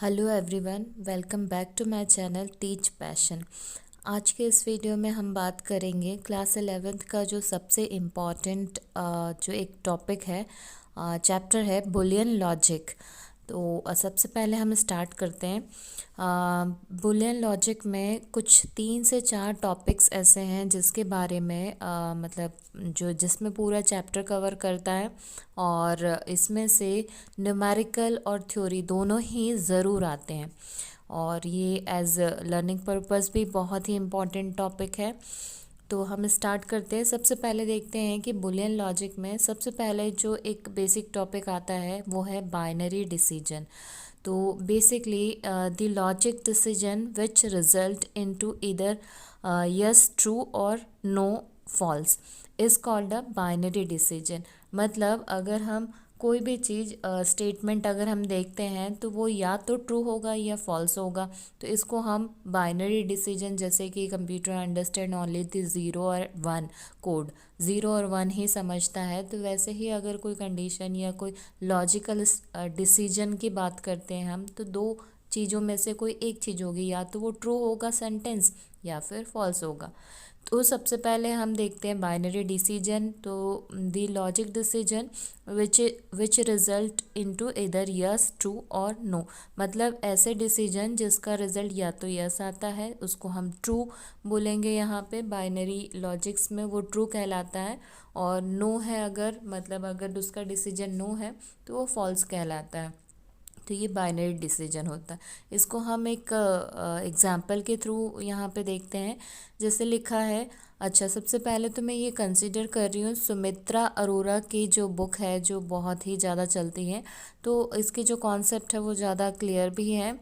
Hello everyone, welcome back to my channel teach passion. आज के इस वीडियो में हम बात करेंगे क्लास 11th का जो सबसे इम्पॉर्टेंट जो एक टॉपिक है, चैप्टर है बुलियन लॉजिक। तो सबसे पहले हम स्टार्ट करते हैं। बुलियन लॉजिक में कुछ 3 से 4 टॉपिक्स ऐसे हैं जिसके बारे में मतलब जो जिसमें पूरा चैप्टर कवर करता है, और इसमें से न्यूमेरिकल और थ्योरी दोनों ही ज़रूर आते हैं, और ये एज लर्निंग पर्पस भी बहुत ही इम्पॉर्टेंट टॉपिक है। तो हम स्टार्ट करते हैं। सबसे पहले देखते हैं कि बुलियन लॉजिक में सबसे पहले जो एक बेसिक टॉपिक आता है वो है बाइनरी डिसीजन। तो basically the logic decision which result into either yes true और no false is called a binary decision. मतलब अगर हम कोई भी चीज़ स्टेटमेंट अगर हम देखते हैं तो वो या तो ट्रू होगा या फॉल्स होगा, तो इसको हम बाइनरी डिसीजन, जैसे कि कंप्यूटर अंडरस्टैंड ओनली द 0 और 1 कोड, 0 और 1 ही समझता है, तो वैसे ही अगर कोई कंडीशन या कोई लॉजिकल डिसीजन की बात करते हैं हम, तो दो चीज़ों में से कोई एक चीज़ होगी, या तो वो ट्रू होगा सेंटेंस या फिर फॉल्स होगा। तो सबसे पहले हम देखते हैं बाइनरी डिसीजन। तो the logic decision which result into इधर यस ट्रू और नो, मतलब ऐसे डिसीजन जिसका रिजल्ट या तो यस आता है उसको हम ट्रू बोलेंगे। यहाँ पे बाइनरी लॉजिक्स में वो ट्रू कहलाता है, और नो है अगर, मतलब अगर उसका डिसीजन नो है तो वो फॉल्स कहलाता है। तो ये बाइनरी डिसीजन होता है। इसको हम एक एग्जाम्पल के थ्रू यहाँ पे देखते हैं। जैसे लिखा है, अच्छा सबसे पहले तो मैं ये कंसिडर कर रही हूँ सुमित्रा अरोरा की जो बुक है, जो बहुत ही ज़्यादा चलती है, तो इसके जो कॉन्सेप्ट है वो ज़्यादा क्लियर भी है,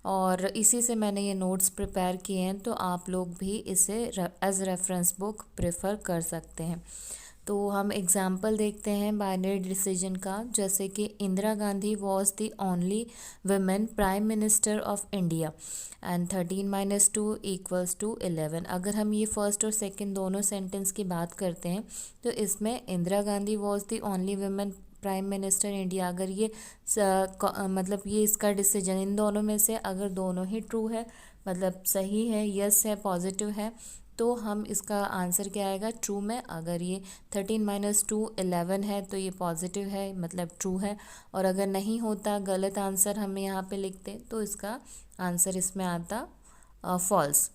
और इसी से मैंने ये नोट्स प्रिपेयर किए हैं। तो आप लोग भी इसे एज रेफरेंस बुक प्रेफर कर सकते हैं। तो हम एग्जाम्पल देखते हैं बाइनरी डिसीजन का। जैसे कि Indira Gandhi was the only women prime minister of India and 13 - 2 = 11। अगर हम ये फर्स्ट और सेकंड दोनों सेंटेंस की बात करते हैं, तो इसमें Indira Gandhi was the only women prime minister India, अगर ये मतलब ये इसका डिसीजन इन दोनों में से अगर दोनों ही ट्रू है, मतलब सही है, यस है, पॉजिटिव है, तो हम इसका आंसर क्या आएगा, ट्रू में। अगर ये 13 - 2 11 है तो ये पॉजिटिव है, मतलब ट्रू है। और अगर नहीं होता, गलत आंसर हम यहाँ पे लिखते, तो इसका आंसर इसमें आता फॉल्स।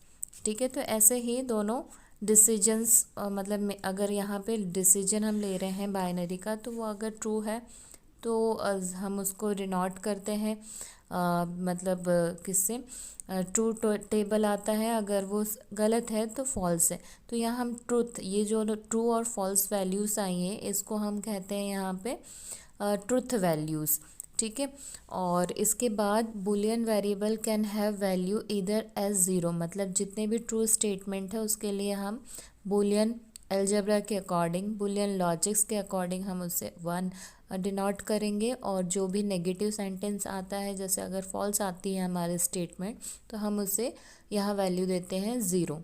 ठीक है, तो ऐसे ही दोनों डिसीजंस, मतलब अगर यहाँ पे डिसीजन हम ले रहे हैं बाइनरी का, तो वो अगर ट्रू है तो हम उसको डिनोट करते हैं, मतलब किससे, ट्रू टेबल आता है। अगर वो गलत है तो फॉल्स है। तो यहाँ हम ट्रूथ, ये जो ट्रू और फॉल्स वैल्यूज़ आई हैं, इसको हम कहते हैं यहाँ पे ट्रुथ वैल्यूज़। ठीक है, और इसके बाद Boolean variable can have value इधर एज ज़ीरो, मतलब जितने भी ट्रू स्टेटमेंट है उसके लिए हम बुलियन अलजेब्रा के अकॉर्डिंग, बुलियन लॉजिक्स के अकॉर्डिंग हम उससे 1 डिनोट करेंगे, और जो भी नेगेटिव सेंटेंस आता है, जैसे अगर फॉल्स आती है हमारे स्टेटमेंट, तो हम उसे यहाँ वैल्यू देते हैं 0।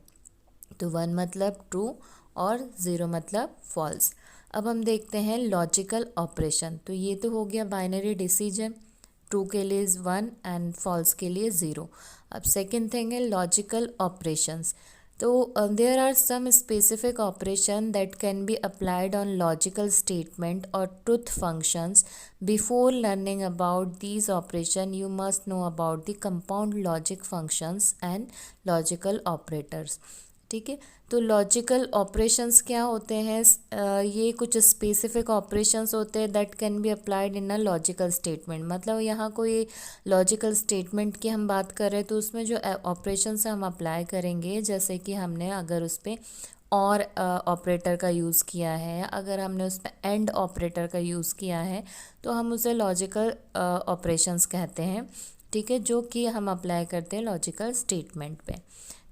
तो 1 मतलब ट्रू और 0 मतलब फॉल्स। अब हम देखते हैं लॉजिकल ऑपरेशन। तो ये तो हो गया बाइनरी डिसीजन, ट्रू के लिए 1 एंड फॉल्स के लिए 0। अब सेकेंड थिंग है लॉजिकल ऑपरेशंस। तो there are some specific operation that can be applied on logical statement or truth functions. Before learning about these operation, you must know about the compound logic functions and logical operators. ठीक है, तो logical operations क्या होते हैं, ये कुछ specific operations होते हैं that can be applied in a logical statement. मतलब यहाँ कोई लॉजिकल स्टेटमेंट की हम बात कर रहे हैं, तो उसमें जो ऑपरेशंस हम अप्लाई करेंगे, जैसे कि हमने अगर उस पर और ऑपरेटर का यूज़ किया है, अगर हमने उस पर एंड ऑपरेटर का यूज़ किया है, तो हम उसे लॉजिकल ऑपरेशंस कहते हैं। ठीक है, जो कि हम अप्लाई करते हैं लॉजिकल स्टेटमेंट पे।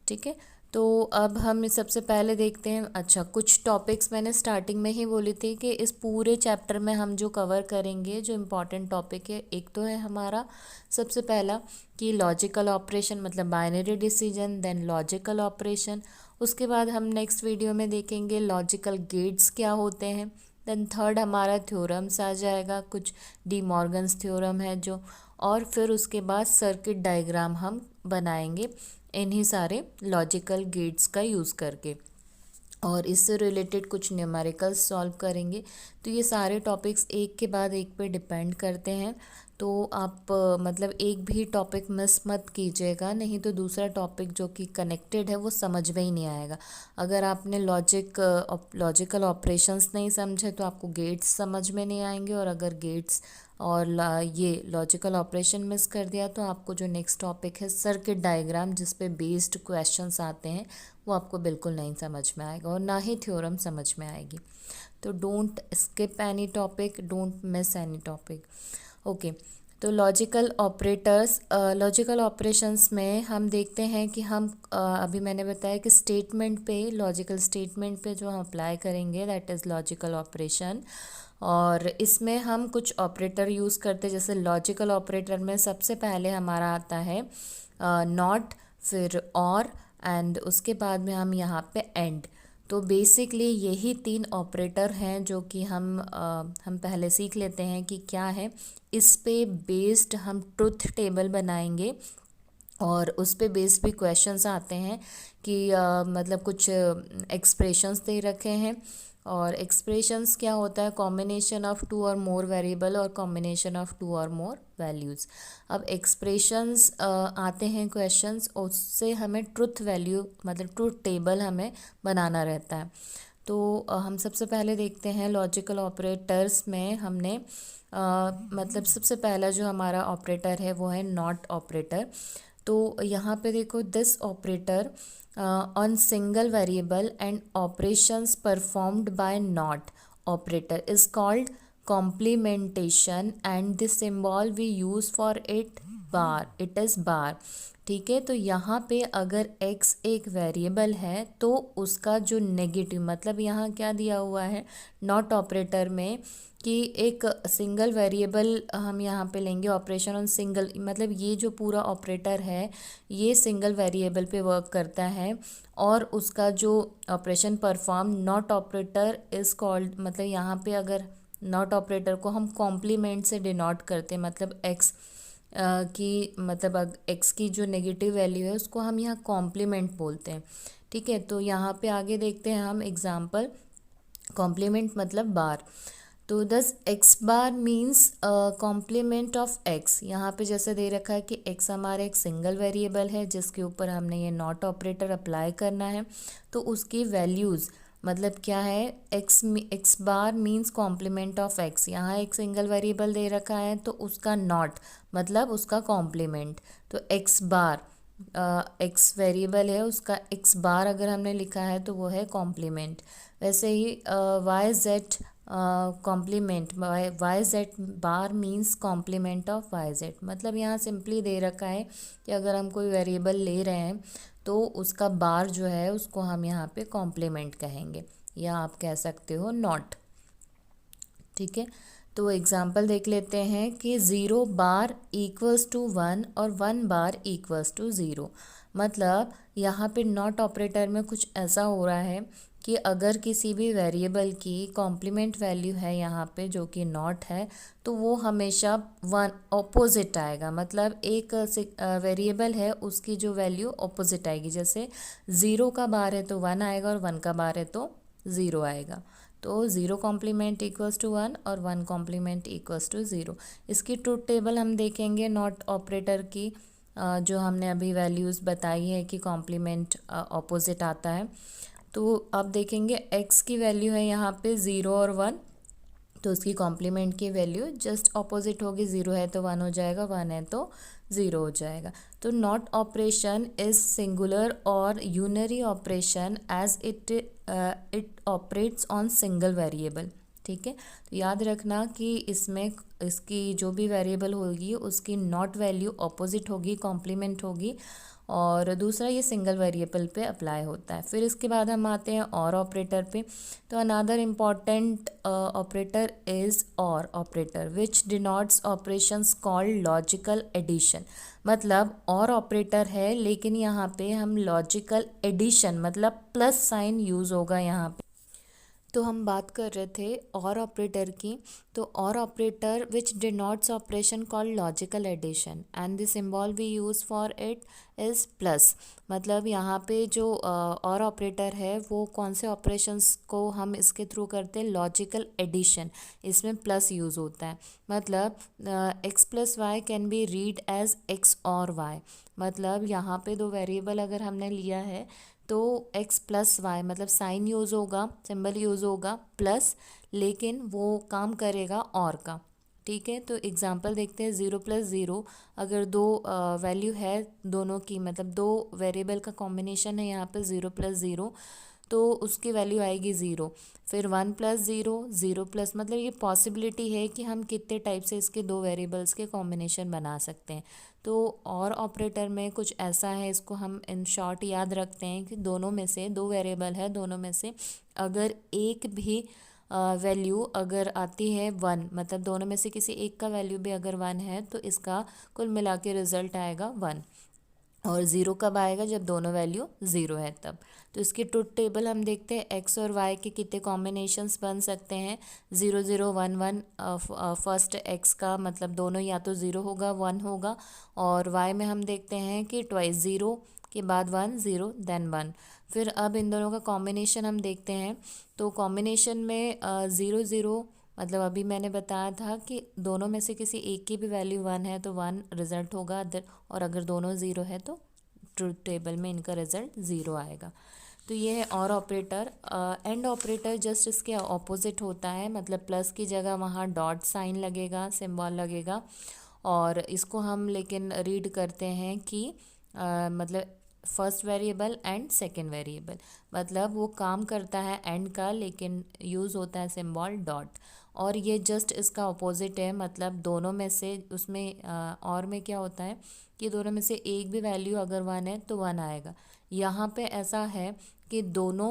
ठीक है, तो अब हम सबसे पहले देखते हैं। अच्छा, कुछ टॉपिक्स मैंने स्टार्टिंग में ही बोली थी कि इस पूरे चैप्टर में हम जो कवर करेंगे, जो इम्पॉर्टेंट टॉपिक है, एक तो है हमारा सबसे पहला कि लॉजिकल ऑपरेशन, मतलब binary decision, then logical operation. उसके बाद हम नेक्स्ट वीडियो में देखेंगे लॉजिकल गेट्स क्या होते हैं। देन थर्ड हमारा थ्योरम्स आ जाएगा, कुछ डी मॉर्गन्स थ्योरम है जो, और फिर उसके बाद सर्किट डायग्राम हम बनाएंगे इन्हीं सारे लॉजिकल गेट्स का यूज़ करके, और इससे रिलेटेड कुछ न्यूमेरिकल्स सॉल्व करेंगे। तो ये सारे टॉपिक्स एक के बाद एक पे डिपेंड करते हैं, तो आप मतलब एक भी टॉपिक मिस मत कीजिएगा, नहीं तो दूसरा टॉपिक जो कि कनेक्टेड है वो समझ में ही नहीं आएगा। अगर आपने लॉजिकल ऑपरेशंस नहीं समझे तो आपको गेट्स समझ में नहीं आएंगे, और अगर गेट्स और ये लॉजिकल ऑपरेशन मिस कर दिया तो आपको जो नेक्स्ट टॉपिक है सर्किट डायग्राम जिस पे बेस्ड क्वेश्चंस आते हैं वो आपको बिल्कुल नहीं समझ में आएगा, और ना ही थ्योरम समझ में आएगी। तो don't skip any topic, don't miss any topic. Okay, तो लॉजिकल ऑपरेशंस में हम देखते हैं कि हम अभी मैंने बताया कि स्टेटमेंट पे, लॉजिकल स्टेटमेंट पे जो हम अप्लाई करेंगे दैट इज़ लॉजिकल ऑपरेशन, और इसमें हम कुछ ऑपरेटर यूज़ करते हैं। जैसे लॉजिकल ऑपरेटर में सबसे पहले हमारा आता है नॉट, फिर और, एंड उसके बाद में हम यहाँ पे एंड। तो बेसिकली यही 3 ऑपरेटर हैं जो कि हम पहले सीख लेते हैं कि क्या है। इस पे बेस्ड हम ट्रुथ टेबल बनाएंगे, और उस पे बेस्ड भी क्वेश्चंस आते हैं कि मतलब कुछ एक्सप्रेशंस दे रखे हैं, और एक्सप्रेशंस क्या होता है, कॉम्बिनेशन ऑफ 2 और मोर वेरिएबल और कॉम्बिनेशन ऑफ 2 और मोर वैल्यूज़। अब एक्सप्रेशंस आते हैं क्वेश्चंस, उससे हमें ट्रुथ वैल्यू मतलब ट्रुथ टेबल हमें बनाना रहता है। तो हम सबसे पहले देखते हैं लॉजिकल ऑपरेटर्स में हमने मतलब सबसे पहला जो हमारा ऑपरेटर है वो है नॉट ऑपरेटर। तो यहाँ पे देखो, this operator on single variable and operations performed by not operator is called complementation, and this symbol we use for it bar, it is bar. ठीक है, तो यहाँ पे अगर x एक वेरिएबल है तो उसका जो नेगेटिव, मतलब यहाँ क्या दिया हुआ है नॉट ऑपरेटर में कि एक सिंगल वेरिएबल हम यहाँ पे लेंगे, ऑपरेशन ऑन सिंगल, मतलब ये जो पूरा ऑपरेटर है ये सिंगल वेरिएबल पे वर्क करता है, और उसका जो operation perform not operator is called, मतलब यहाँ पे अगर नॉट ऑपरेटर को हम कॉम्प्लीमेंट से डिनोट करते हैं, मतलब x की, मतलब x की जो नेगेटिव वैल्यू है उसको हम यहाँ कॉम्प्लीमेंट बोलते हैं। ठीक है, तो यहाँ पे आगे देखते हैं हम एग्जांपल, कॉम्प्लीमेंट मतलब बार। तो दस X bar means complement of X. यहाँ पे जैसे दे रखा है कि एक्स हमारा एक सिंगल वेरिएबल है जिसके ऊपर हमने ये नॉट ऑपरेटर अप्लाई करना है, तो उसकी वैल्यूज़ मतलब क्या है, X bar means complement of X. यहाँ एक सिंगल वेरिएबल दे रखा है तो उसका नॉट मतलब उसका कॉम्प्लीमेंट, तो एक्स बार एक्स वेरिएबल है उसका एक्स बार अगर हमने लिखा है तो वो है कॉम्प्लीमेंट। वैसे ही Y Z complement, Y Z bar means complement of Y Z. मतलब यहाँ सिंपली दे रखा है कि अगर हम कोई वेरिएबल ले रहे हैं तो उसका बार जो है उसको हम यहाँ पे कॉम्प्लीमेंट कहेंगे, या आप कह सकते हो नॉट। ठीक है, तो एग्जांपल देख लेते हैं कि 0 बार इक्वल्स टू 1 और 1 बार इक्वल्स टू 0। मतलब यहाँ पे नॉट ऑपरेटर में कुछ ऐसा हो रहा है कि अगर किसी भी वेरिएबल की कॉम्प्लीमेंट वैल्यू है यहाँ पे जो कि नॉट है, तो वो हमेशा 1 ऑपोजिट आएगा। मतलब एक वेरिएबल है उसकी जो वैल्यू ऑपोजिट आएगी, जैसे 0 का बार है तो 1 आएगा और 1 का बार है तो 0 आएगा। तो 0 कॉम्प्लीमेंट इक्वल्स टू 1 और 1 कॉम्प्लीमेंट इक्वल्स टू 0। इसकी ट्रुथ टेबल हम देखेंगे नॉट ऑपरेटर की, जो हमने अभी वैल्यूज़ बताई है कि कॉम्प्लीमेंट ऑपोजिट आता है। तो अब देखेंगे x की वैल्यू है यहाँ पे 0 और 1, तो उसकी कॉम्प्लीमेंट की वैल्यू जस्ट ऑपोजिट होगी, 0 है तो 1 हो जाएगा, 1 है तो 0 हो जाएगा। तो नॉट ऑपरेशन इज सिंगुलर और unary operation as it operates on single variable. ठीक है, तो याद रखना कि इसमें इसकी जो भी वेरिएबल होगी उसकी नॉट वैल्यू ऑपोजिट होगी, कॉम्प्लीमेंट होगी, और दूसरा ये सिंगल वेरिएबल पे अप्लाई होता है। फिर इसके बाद हम आते हैं और ऑपरेटर पे। तो another important operator is or operator which denotes operations called logical addition. मतलब और ऑपरेटर है लेकिन यहाँ पे हम लॉजिकल एडिशन मतलब प्लस साइन यूज़ होगा यहाँ पे। तो हम बात कर रहे थे और ऑपरेटर की। तो or operator which denotes operation called logical addition and the symbol we use for it is plus. मतलब यहाँ पे जो और ऑपरेटर है वो कौन से ऑपरेशंस को हम इसके थ्रू करते हैं, लॉजिकल एडिशन, इसमें प्लस यूज़ होता है। मतलब x plus y can be read as x or y. मतलब यहाँ पे दो वेरिएबल अगर हमने लिया है तो x प्लस वाई, मतलब साइन यूज़ होगा, सिंबल यूज़ होगा प्लस, लेकिन वो काम करेगा और का। ठीक है, तो एग्जांपल देखते हैं। 0 + 0, अगर दो वैल्यू है दोनों की, मतलब दो वेरिएबल का कॉम्बिनेशन है यहाँ पे 0 + 0, तो उसकी वैल्यू आएगी 0। फिर 1 + 0, 0+, मतलब ये पॉसिबिलिटी है कि हम कितने टाइप से इसके दो वेरिएबल्स के कॉम्बिनेशन बना सकते हैं। तो और ऑपरेटर में कुछ ऐसा है, इसको हम इन शॉर्ट याद रखते हैं कि दोनों में से, दो वेरिएबल है, दोनों में से अगर एक भी वैल्यू अगर आती है 1, मतलब दोनों में से किसी एक का वैल्यू भी अगर 1 है तो इसका कुल मिला के रिजल्ट आएगा 1। और ज़ीरो कब आएगा, जब दोनों वैल्यू ज़ीरो है तब। तो इसकी ट्रुथ टेबल हम देखते हैं, एक्स और वाई के कितने कॉम्बिनेशंस बन सकते हैं। 0 0 1 1, फर्स्ट एक्स का मतलब दोनों या तो ज़ीरो होगा 1 होगा, और वाई में हम देखते हैं कि ट्वाइस 0 के बाद 1 0 देन 1। फिर अब इन दोनों का कॉम्बिनेशन हम देखते हैं। तो कॉम्बिनेशन में 0 0, मतलब अभी मैंने बताया था कि दोनों में से किसी एक की भी वैल्यू 1 है तो 1 रिजल्ट होगा, और अगर दोनों ज़ीरो है तो ट्रुथ टेबल में इनका रिजल्ट ज़ीरो आएगा। तो ये है और ऑपरेटर। एंड ऑपरेटर जस्ट इसके ऑपोजिट होता है, मतलब प्लस की जगह वहाँ डॉट साइन लगेगा, सिंबल लगेगा, और इसको हम लेकिन रीड करते हैं कि मतलब first variable and second variable, मतलब वो काम करता है एंड का, लेकिन यूज़ होता है सिंबल डॉट। और ये जस्ट इसका अपोजिट है, मतलब दोनों में से उसमें और में क्या होता है कि दोनों में से एक भी वैल्यू अगर 1 है तो 1 आएगा। यहाँ पे ऐसा है कि दोनों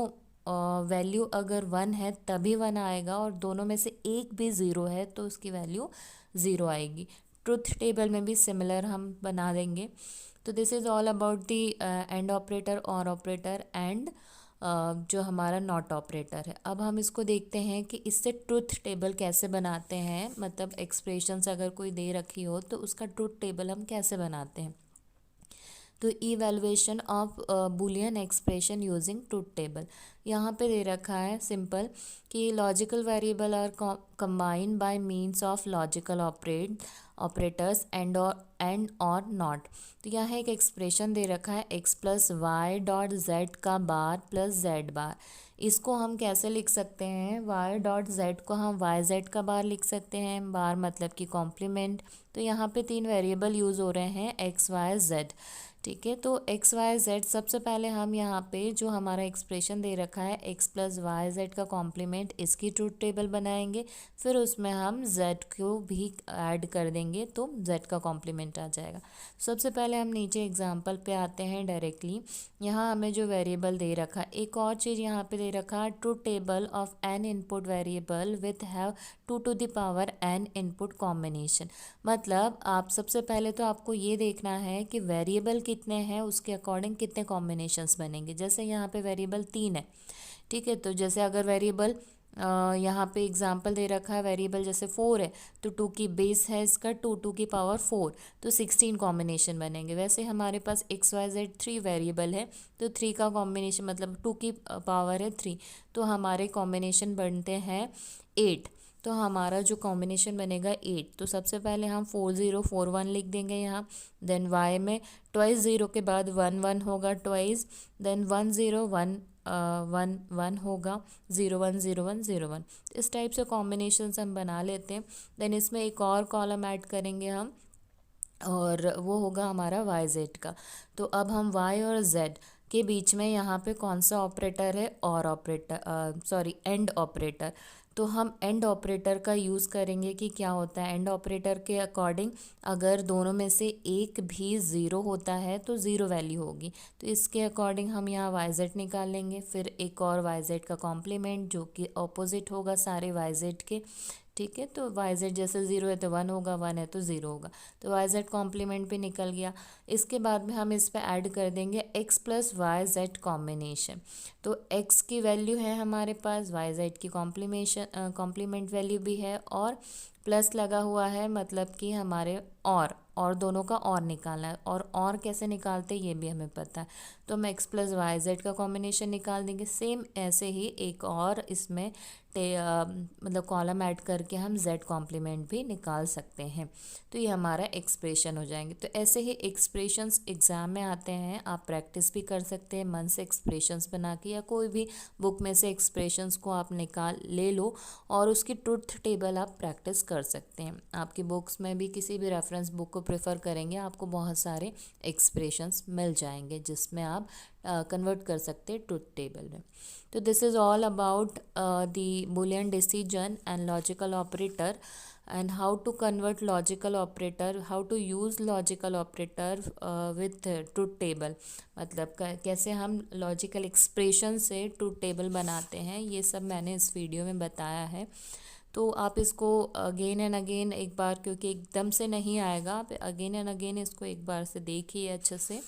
वैल्यू अगर 1 है तभी 1 आएगा, और दोनों में से एक भी ज़ीरो है तो उसकी वैल्यू ज़ीरो आएगी। ट्रुथ टेबल में भी सिमिलर हम बना देंगे। तो this is all about the and operator, और ऑपरेटर, एंड जो हमारा नॉट ऑपरेटर है। अब हम इसको देखते हैं कि इससे ट्रुथ टेबल कैसे बनाते हैं, मतलब एक्सप्रेशंस अगर कोई दे रखी हो तो उसका ट्रुथ टेबल हम कैसे बनाते हैं। तो evaluation of boolean expression using truth table, यहाँ पे दे रखा है सिंपल कि logical variable are combined by means of logical operators and or not. तो यहाँ एक एक्सप्रेशन दे रखा है x plus y dot z का बार प्लस जेड बार। इसको हम कैसे लिख सकते हैं, y डॉट जेड को हम वाई जेड का बार लिख सकते हैं, बार मतलब कि कॉम्प्लीमेंट। तो यहाँ पे तीन वेरिएबल यूज़ हो रहे हैं, एक्स वाई जेड। ठीक है, तो एक्स वाई जेड, सबसे पहले हम यहाँ पे जो हमारा एक्सप्रेशन दे रखा है एक्स प्लस वाई जेड का कॉम्प्लीमेंट, इसकी ट्रूथ टेबल बनाएंगे। फिर उसमें हम जेड को भी ऐड कर देंगे तो जेड का कॉम्प्लीमेंट आ जाएगा। सबसे पहले हम नीचे एग्जाम्पल पे आते हैं डायरेक्टली। यहाँ हमें जो वेरिएबल दे रखा है, एक और चीज़ यहाँ पे दे रखा है, truth table of N input variable with have 2 to the power n input combination. मतलब आप सबसे पहले तो आपको ये देखना है कि वेरिएबल कितने हैं, उसके अकॉर्डिंग कितने कॉम्बिनेशंस बनेंगे। जैसे यहाँ पे वेरिएबल 3 है, ठीक है, तो जैसे अगर वेरिएबल यहाँ पे एग्जांपल दे रखा है, वेरिएबल जैसे 4 है तो 2 की बेस है इसका 2 की पावर 4, तो 16 कॉम्बिनेशन बनेंगे। वैसे हमारे पास एक्स वाई जेड 3 वेरिएबल है तो 3 का कॉम्बिनेशन मतलब 2 की पावर है 3, तो हमारे कॉम्बिनेशन बनते हैं 8। तो हमारा जो कॉम्बिनेशन बनेगा 8। तो सबसे पहले हम 4 0 4 1 लिख देंगे यहाँ। देन वाई में ट्वाइस 0 के बाद 1 1 होगा ट्वाइस, देन 1 0 1 1 1 होगा, 0 1 0 1 0 1। इस टाइप से कॉम्बिनेशन हम बना लेते हैं। देन इसमें एक और कॉलम ऐड करेंगे हम, और वो होगा हमारा वाई जेड का। तो अब हम वाई और जेड के बीच में यहाँ पे कौन सा ऑपरेटर है, और ऑपरेटर, सॉरी एंड ऑपरेटर। तो हम एंड ऑपरेटर का यूज़ करेंगे कि क्या होता है एंड ऑपरेटर के अकॉर्डिंग, अगर दोनों में से एक भी ज़ीरो होता है तो ज़ीरो वैल्यू होगी। तो इसके अकॉर्डिंग हम यहाँ वाई जेड निकाल लेंगे, फिर एक और वाई जेड का कॉम्प्लीमेंट जो कि ऑपोजिट होगा सारे वाई जेड के। ठीक है। तो वाई जेड जैसे 0 है तो 1 होगा, 1 है तो 0 होगा। तो वाई जेड कॉम्प्लीमेंट भी निकल गया। इसके बाद में हम इस पे ऐड कर देंगे x plus y z combination. तो x की वैल्यू है हमारे पास, वाई जेड की कॉम्प्लीमेंट वैल्यू भी है, और प्लस लगा हुआ है, मतलब कि हमारे और दोनों का और निकालना है। और कैसे निकालते हैं ये भी हमें पता है। तो हम x प्लस वाई जेड का कॉम्बिनेशन निकाल देंगे। सेम ऐसे ही एक और इसमें मतलब कॉलम ऐड करके हम z कॉम्प्लीमेंट भी निकाल सकते हैं। तो ये हमारा एक्सप्रेशन हो जाएंगे। तो ऐसे ही एक्सप्रेशंस एग्ज़ाम में आते हैं, आप प्रैक्टिस भी कर सकते हैं मन से एक्सप्रेशंस बना के, या कोई भी बुक में से एक्सप्रेशंस को आप ले लो और उसकी ट्रुथ टेबल आप प्रैक्टिस कर सकते हैं। आपकी बुक्स में भी किसी भी रेफरेंस बुक को प्रेफर करेंगे, आपको बहुत सारे एक्सप्रेशंस मिल जाएंगे जिसमें आप कन्वर्ट कर सकते हैं ट्रुथ टेबल में। तो this is all about the Boolean decision and logical operator, and how to convert logical operator, how to use logical operator with truth table, मतलब कैसे हम लॉजिकल एक्सप्रेशन से ट्रूथ टेबल बनाते हैं, ये सब मैंने इस वीडियो में बताया है। तो आप इसको अगेन एंड अगेन एक बार, क्योंकि एकदम से नहीं आएगा, आप अगेन एंड अगेन इसको एक बार से देखिए अच्छे से,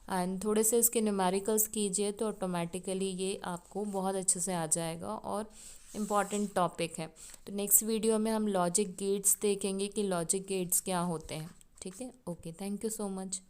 एंड थोड़े से इसके न्यूमेरिकल्स कीजिए तो ऑटोमेटिकली ये आपको बहुत अच्छे से आ जाएगा और इम्पॉर्टेंट टॉपिक है। तो नेक्स्ट वीडियो में हम लॉजिक गेट्स देखेंगे कि लॉजिक गेट्स क्या होते हैं। ठीक है, okay, thank you so much.